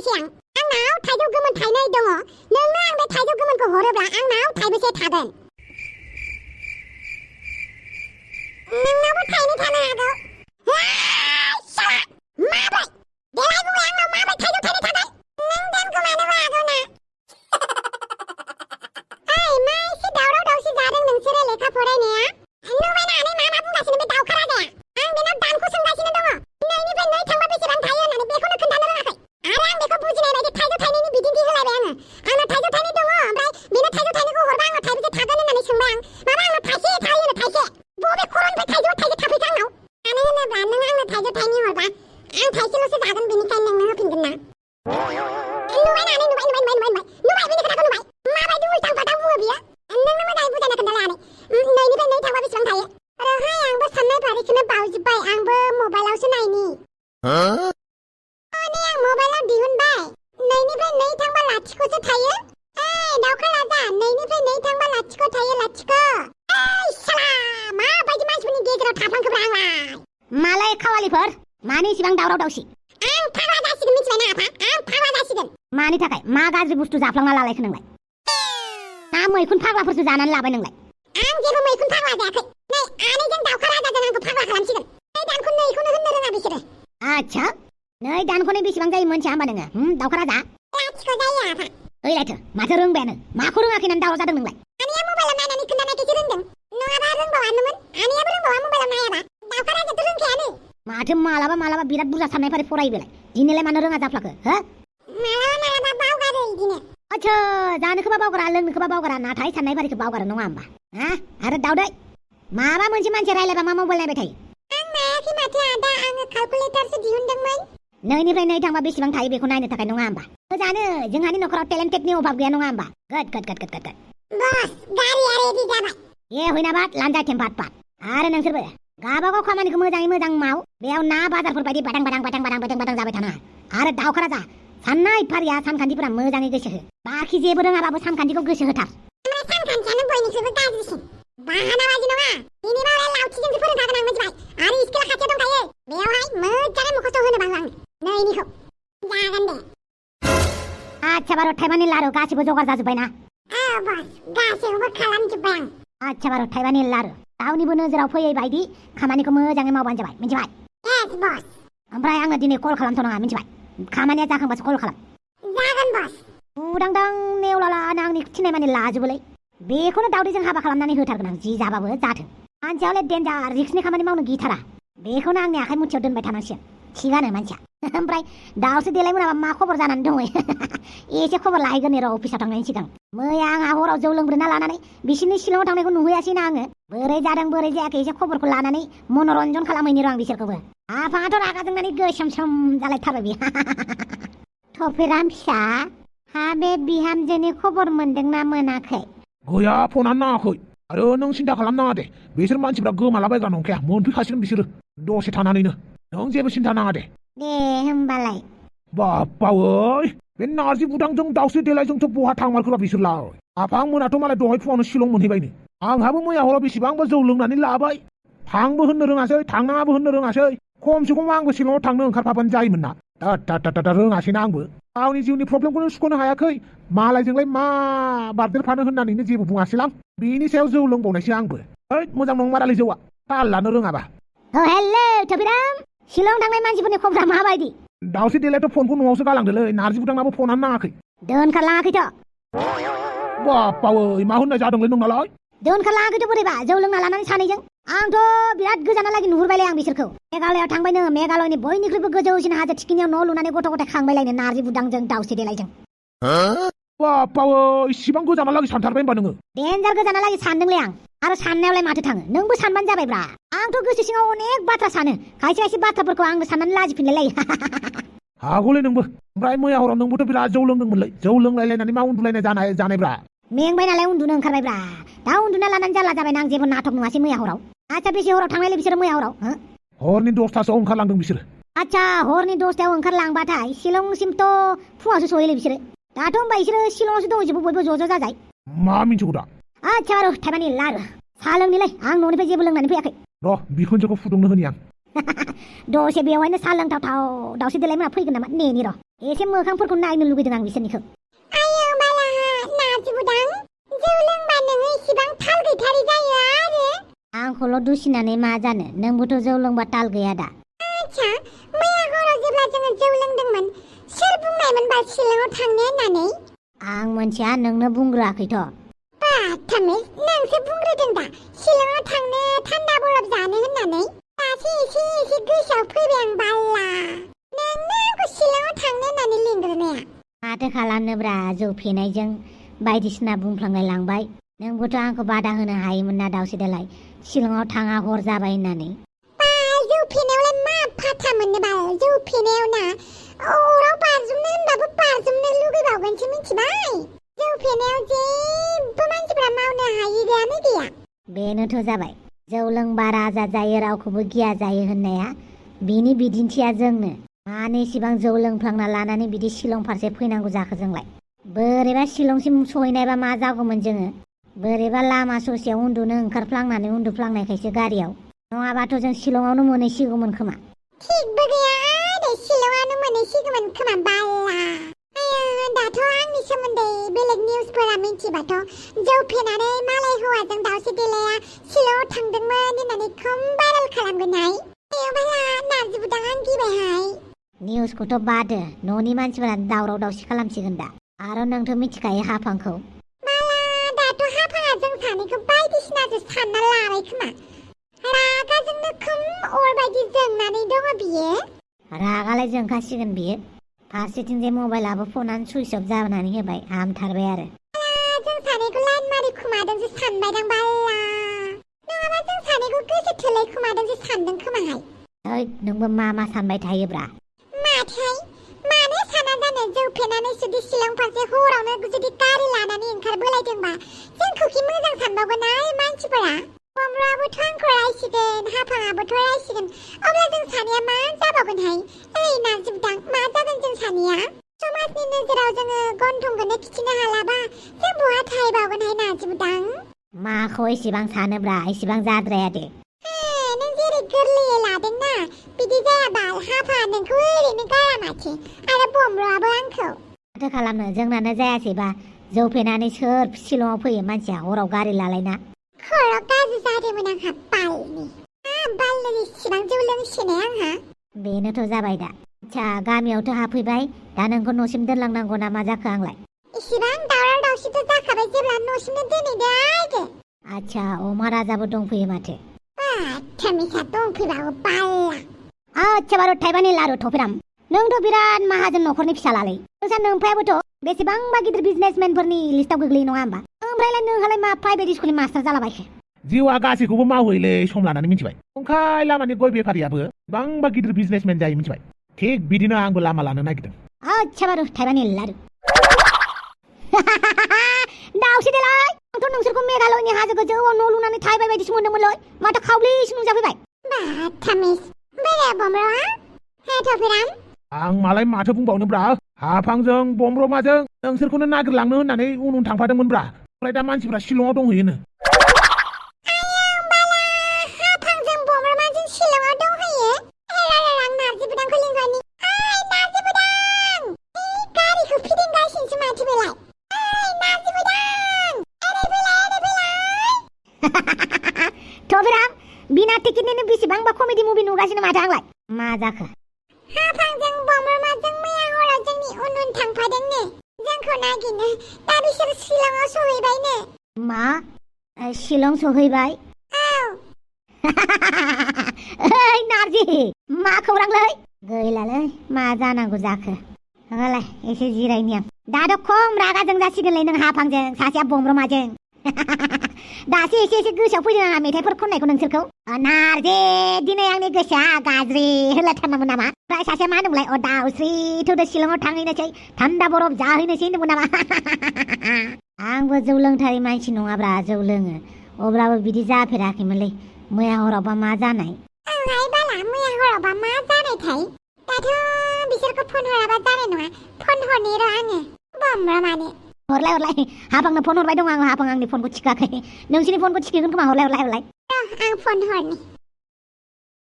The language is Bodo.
फोरमायनोसै आंनाव थाइजौ गोमोन थाइनै दङ नोंनो आं बे थाइजौ गोमोनखौ हरोब्ला आंनाव थाइबेसे थागोन नोंनावबो थाइनै थानो हागौ साला माब्रै देलाय बुंलाय आंनाव माब्रै थाइजौ थाइनै थागोन नों दानखोमानोबो हागौ ना ओइ मा एसे दावराव दावसि जादों नोंसोरो लेखा फरायनाया नुबाय नानै मा बुंगासिनो बे दावखा राजाया आं बेनाव दानखौ सोंगासिनो दङ नैनिफ्राय नै थांबा बेसेबां थायो होननानै बेखौनो खोन्थानो रोङाखै आरो आं बेखौ बुजिनाय बायदि थाइजौ थाइनैनि बिदिन्थि होलायबाय आंनाव थाइजौ थाइनै दङ ओमफ्राय बेनो थाइजौ थाइनैखौ हरबा आंनाव थाइबेसे थागोन होननानै सोंबाय आं माबा आंनाव थाइसे थायोनो थाइसे बबे खर'निफ्राय थाइजौआ थाइसे थाफैखो आंनाव मानो होनोब्ला नों आंनो थाइजौ थाइनै हरबा आं थाइसेल'सो जागोन बेनिखायनो नोंनो होफिनगोन ना नुबाय नानै नुबाय बेनि खोथाखौ नुबाय माबायदि उल्टां फाल्टां बुङो बियो नोंनो मोजाङै बुजायना खोन्थालाय नैनिफ्राय नै थांबा बेसेबां थायो ओरैहाय आंबो साननाय फारिखौनो बावजोब्बाय आंबो मबाइलावसो नायनि नै आं मबाइलाव दिहुनबाय नैनिफ्राय नै थांबा लाथिख'सो थायो ओइ दावखा राजा नैनिफ्राय नै थांबा लाथिख' थायो लाथिख' ओइ साला माबायदि मानसिफोरनि गेजेराव थाफ्लांखोब्रा आंलाय मालाय खावालिफोर मानि इसिबां दावराव दावसि आं फाग्ला जासिगोन मिथिबाय ना आफा आं फाग्ला जासिगोन मानि थाखाय मा गाज्रि बुस्थु जाफ्लांना लालायखो नोंलाय ना मैखुन फाग्लाफोरसो जानानै लाबाय नोंलाय आं जेबो मैखुन फाग्ला जायाखै नै आनैजों दावखा राजाजों आंखौ फाग्ला खालामसिगोन नै दानखौ नैखौनो होननो रोङा बिसोरो आच्छा नै दानखौनो बेसेबां जायो मोनथिया होमबा नोङो दावखा राजा लाथिख' जायो आफा ओइलायथो माथो रोंबायानो माखौ रोङाखै होननानै दावराव जादों नोंलाय आनैया मबाइलाव नायनानै खोन्थानायखायसो रोंदों नङाबा रोंबावानोमोन आनैयाबो रोंबावा मबाइलाव नायाबा दावखा राजायाथ' रोंखायानो माथो मालाबा बिराद बुरजा साननाय फारि फरायो बेलाय दिनैलाय मानो रोङा जाफ्लाखो हो मालाबा बावगारो इदिनो आच्छा जानोखोबा बावगारा लोंनोखोबा बावगारा नाथाय साननाय फारिखौ बावगारो नङा होमबा हा आरो दावदै माबा मोनसे मानसि रायलायबा मा मबाइल नायबाय थायो आं नायाखै माथो आदा आङो केलकुलेटरसो दिहुनदोंमोन नैनिफ्राय नै थांबा बेसेबां थायो बेखौ नायनो थाखाय नङा होमबा जानो जोंहानि नखराव टेलेन्टेडनि अभाब गैया नङा होमबा गद बस गारिया रेडि जाबाय ए होइनाबाद लान्जाय थेमपात पात आरो नोंसोरबो गाबागाव खामानिखौ मोजाङै मोजां माव बेयाव ना बाजारफोर बायदि बादां जाबाय थानाङा आरो दावखा राजा साननाय फारिया सानखान्थिफोरा मोजाङै गोसो हो बाखि जेबो रोङाबाबो सानखान्थिखौ गोसो होथार ओमफ्राय सानखान्थियानो बयनिख्रुइबो गाज्रिसिन बाहानाबाजि नङा बिनिबा लावथिजोंसो फोरोंखागोन आं मिथिबाय आरो स्केला खाथियाव दंखायो बेयावहाय मोजाङै मुखस्थ' होनो बांला आं नैनिखौ जागोन दे आच्छा बार' थाइबानि लारु गासिबो जगार जाजोब्बाय ना बस गासैखौबो खालामजोब्बाय आं आच्छा बार' थाइबानि लारु रावनिबो नोजोराव फैयै बायदि खामानिखौ मोजाङै मावबानो जाबाय मिथिबाय येस बस ओमफ्राय आङो दिनै कल खालामथ'नाङा मिथिबाय खामानिया जाखांबासो कल खालाम जागोन बस उदांदां नेवलालानो आंनि थिनाय मानि लाजोबोलै बेखौनो दावदैजों हाबा खालामनानै होथारगोन आं जि जाबाबो जाथों मानसियावलाय देन्जार रिक्सनि खामानि मावनो गिथारा बेखौनो आंनि आखाइ मुथियाव दोनबाय थानांसिगोन थिगानो मानसिया ओमफ्राय दाउसो देलाय मोनाबा मा खबर जानानै दङ एसे खबर लाहैगोन र' अफिसाव थांनायनि सिगां मैया आंहा हराव जौ लोंग्रोना लानानै बिसोरनि शिलंआव थांनायखौ नुहैयासैना आङो बोरै जादों बोरै जायाखै एसे खबरखौ लानानै मनरन्जन खालामहैनि र' आं बिसोरखौबो आफाङाथ' रागा जोंनानै गोसोम सोम जालायथारबाय बे थफिराम फिसा हा बे बिहामजोनि खबर मोनदोंना मोनाखै गैया फनानो नाङाखै आरो नों सिन्था खालामनाङा दे बिसोर मानसिफ्रा गोमालाबायग्रा नंखाया मोनफैखासिगोन बिसोरो दसे थानानैनो नों जेबो सिन्था नाङा दे होमबालाय बाप्पावै बे नारजि बुदांजों दाउस्रि देलायजोंथ' बहा थांमारखोरा बिसोरलाय आफां मोनाथ' मालाय दहाय फुङावनो शिलं मोनहैबायनो आंहाबो मैया हराव बेसेबांबा जौ लोंनानै लाबाय थांबो होननो रोङासै थांनाङाबो होननो रोङासै खमसे खम आंबो शिलंआव थांनो ओंखारफाबानो जायोमोन ना दा रोङासैना आंबो गावनि जिउनि प्रब्लेमखौनो सुख'नो हायाखै मालायजोंलाय मा बारदेरफानो होननानैनो जेबो बुङासैलां बेनि सायाव जौ लोंबावनायसै आंबो मोजां नंमारालै जौआ ताल लानो रोङाबा हेलौ थफिराम शिलं थांनाय मानसिफोरनि खबरा माबायदि दाउस्रि देलायथ' फनखौ न'आवसो गालांदोलै नारजि बुदांनाबो फनानो नाङाखै दोनखारलाङाखैथ' बाप्पावै मा होननाय जादोंलै नोंनालाय दोनखारलाङाखैथ' बोरैबा जौ लोंना लानानै सानैजों आंथ' बिराद गोजानालागि नुहुरबायलै आं बिसोरखौ मेघालयआव थांबायनो मेघालयनि बयनिख्रुइबो गोजौसिन हाजो थिखिनियाव न' लुनानै गथ' गथाय खांबायलायनो नारजि बुदांजों दाउस्रि देलायजों बाप्पावै इसिबां गोजानालागि सानथारबाय होनबा नोङो देन्जार गोजानालागि सानदोंलै आं आरो साननायावलाय माथो थाङो नोंबो सानबानो जाबायब्रा आंथ' गोसो सिङाव अनेक बाथ्रा सानो खायसे बाथ्राफोरखौ आंबो साननानै लाजिफिनलाय लायो हागौलै नोंबो ओमफ्राय मैया हराव नोंबोथ' बिराद जौ लोंदोंमोनलै जौ लोंलायलायनानै मा उन्दुलायनाय जानायब्रा मेंबाय नालाय उन्दुनो ओंखारबायब्रा दा उन्दुना लानानै जाला जाबाय आं जेबो नाटक नुवासै मैया हराव आच्छा बेसे हराव थांनायलै बिसोरो मैया हराव हरनि 10थासोआव ओंखारलांदों बिसोरो आच्छा हरनि 10थायाव ओंखारलांबाथाय शिलंसिमथ' फुङावसो सहैलै बिसोरो दाथ' होनबा बिसोरो शिलंआवसो दंजोबो बयबो ज' जाजाय मा मिन्थिगौ दा आच्छा बार' थाइबानि लारु साहा लोंनिलै आं न'निफ्राय जेबो लोंनानै फैयाखै र' बिखुनजोखौ फुदुंनो होनि आं दसे बेवहायनो सा लोंथावथाव दावस्रि देलायमोना फैगोन नामा नेनि र' एसे मोखांफोरखौ नायनो लुगैदों आं बिसोरनिखौ आयो बालाहा नाजिबुदां जौ लोंबा नोङो इसिबां थाल गैथारि जायो आरो आंखौल' दुसिनानै मा जानो नोंबोथ' जौ लोंबा ताल गैया दा आच्छा मैया हराव जेब्ला जोङो जौ लोंदोंमोन सोर बुंनायमोनबा शिलंआव थांनो होननानै आं मोनथिया नोंनो बुंग्रोआखैथ' बाथामिस नोंसो बुंग्रोदों दा शिलंआव थांनो थान्दा बरफ जानो होननानै दासो एसे गोसोआव फैबाय आं बाल्ला नोंनो आंखौ शिलंआव थांनो होननानै लिंग्रोनाया माथो खालामनोब्रा जौ फेनायजों बायदिसिना बुंफ्लांलाय लांबाय नोंबोथ' आंखौ बादा होनो हायोमोन ना दावस्रि देलाय शिलंआव थाङा हर जाबाय होननानै जौ फेनायावलाय मा फाथा मोननो बाल जौ फेनायाव ना अराव बारजुमनो होनबाबो बारजुमनो लुगैबावगोनसो मिथिबाय जौ फेनायाव जेबो मानसिफ्रा मावनो हायैआनो गैया बेनोथ' जाबाय जौ लोंबा राजा जायो रावखौबो गिया जायो होननाया बिनि बिदिन्थिया जोंनो मानो इसिबां जौ लोंफ्लांना लानानै बिदि शिलं फारसे फैनांगौ जाखो जोंलाय बोरैबा शिलंसिम सहैनायबा मा जागौमोन जोङो बोरैबा लामा ससेयाव उन्दुनो ओंखारफ्लांनानै उन्दुफ्लांनायखायसो गारियाव नङाबाथ' जों शिलंआवनो मोनहैसिगौमोन खोमा थिगबो गैया आरो शिलंआवनो मोनहैसिगौमोन खोमा बाल्ला आयो दाथ' आंनि सोमोन्दै बेलेग निउसफोरा मिथिबाथ' जौ फेनानै मालाय हौवाजों दावस्रि देलाया शिलंआव थांदोंमोन होननानै खम भाइरेल खालामगोनहाय आयो बाल्ला नाजिबुदां आं गिबायहाय निउसखौथ' बादो न'नि मानसिफोरा दावराव दावसि खालामसिगोन दा आरो नोंथ' मिथिखायो हाफांखौ दाथ' हाफाङा जों सानैखौ बायदिसिनासो सानना लाबाय खोमा रागाजोंनो खोम अर बायदि जोंनानै दङ बियो रागालाय जोंखासिगोन बियो फारसेथिंजाय मबाइलाबो फनानो सुइच अफ जानानै होबाय हामथारबाय आरो जों सानैखौ लाइन मारि खुमादोंसो सानबायदां बाल्ला नङाबा जों सानैखौ गोसो थोलाय खुमादोंसो सानदों खोमाहाय ओइ नोंबो मा सानबाय थायोब्रा माथाय मानो साना जानो जौ फेनानै जुदि शिलं फारसे हरावनो जुदि गारि लानानै ओंखारबोलायदोंबा जोंखौ कि मोजां सानबावगोन मानसिफोरा बमब्राबोथ' आंखौ रायसिगोन हाफाङाबोथ' रायसिगोन अब्ला जों सानैया मा जाबावगोनहाय ओइ नाजिबुदां मा जागोन जों सानैया समाजनि नोजोराव जोङो गन्थंखौनो खिथिनो हालाबा जों बहा थाहैबावगोनहाय नाजिबुदां माखौ एसेबां सानोब्रा एसेबां जाद्राया दे नों जेरै गोरलैयै लादोंना बिदि जायाबा हाफा नोंखौ ओरैनो गारा माथो आरो बमब्राबो आंखौ माथो खालामनो जोंनानो जायासैबा जौ फेनानै सोर शिलंआव फैयो मानसिया हराव गारि लालायना खर' गाज्रि जादोंमोन आंहा बालनि इसिबां जौ लोंसिनाय आंहा बेनोथ' जाबाय दा आच्छा गामियावथ' हाफैबाय दा नोंखौ न'सिम दोनलांनांगौ ना मा जाखो आंलाय इसिबां दावराव दावसिथ' जाखाबाय जेब्ला न'सिमनो दोनहैदो आयदो आच्छा अमा राजाबो दंफैयो माथो बाथामिसा दंफैबावो बाल्ला आच्छा बारु थाइबानि लारु थफिराम नोंथ' बिराद माहाजोन न'खरनि फिसालालै नोंसा नोमफायाबोथ' बेसेबांबा गिदिर बिजनेसमेनफोरनि लिस्टाव गोग्लैयो नङा होमबा ओमफ्रायलाय नोंहालाय मा प्राइभेट स्कुलनि मास्टार जालाबायखो जिउआ गासैखौबो मावहैलै सम लानानै मिथिबाय ओंखाय लामानि गय बेफारियाबो बांबा गिदिर बिजनेसमेन जायो मिथिबाय थिग बिदिनो आंबो लामा लानो नागिरदों आच्छा बारु थाइबानि लारु दावस्रि देलाय आंथ' नोंसोरखौ मेघालयनि हाजो गोजौआव न' लुनानै थाहैबाय बायदिसो मोनदोंमोनलै माथो खावब्लिसो नुजाफैबाय बाथामिस बोरै बमब्रा थफिराम आं मालाय माथो बुंबावनोब्रा हाफांजों बमब्रमाजों नोंसोरखौनो नागिरलांनो होननानै उन थांफादोंमोनब्रा ओमफ्राय दा मानसिफ्रा शिलंआव दंहैयोनो हाफांजों बमब्रमाजों शिलंआव दंहैयो आं नाजिबुदांखौ लिंहरनि नाजिबुदां गारिखौ फिदिंगासिनोसो माथो बेलाय नाजिबुदां ओरै फैलाय थफिराम बिना टिकेटनिनो बेसेबांबा कमेडि मुभि नुगासिनो माथो आंलाय मा जाखो हाफांजों बमब्रमाजों मैया हराव जोंनि उन थांफादोंनो जोंखौ नागिरनो दा बिसोर शिलंआव सहैबायनो मा शिलं सहैबाय ओइ नारजि मा खौरांलै गैलालै मा जानांगौ जाखो होलाय एसे जिरायनि आं दाथ' खम रागा जोंजासिगोनलै नों हाफांजों सासेया बमब्रमाजों दासो एसे गोसोआव फैदों आंहा मेथाइफोर खननायखौ नोंसोरखौ नारजि दिनै आंनि गोसोआ गाज्रि होनलायथारनांगौ नामा ओमफ्राय सासेया मा होनोमोनलाय दावस्रि थुदो शिलंआव थांहैनोसै थान्दा बरफ जाहैनोसै होनदोंमोन नामा आंबो जौ लोंथारि मानसि नङाब्रा जौ लोङो अब्लाबो बिदि जाफेराखैमोनलै मैया हरावबा मा जानाय आंहाय बाला मैया हरावबा मा जानायथाय दाथ' बिसोरखौ फन हराबा जानाय नङा फन हरनि र' आङो बमब्रमानो हरलाय हाफांनो फन हरबाय दं आङो हाफां आंनि फनखौ थिखाखै नोंसिनि फनखौ थिखोगोन खोमा हरलाय आं फन हरनि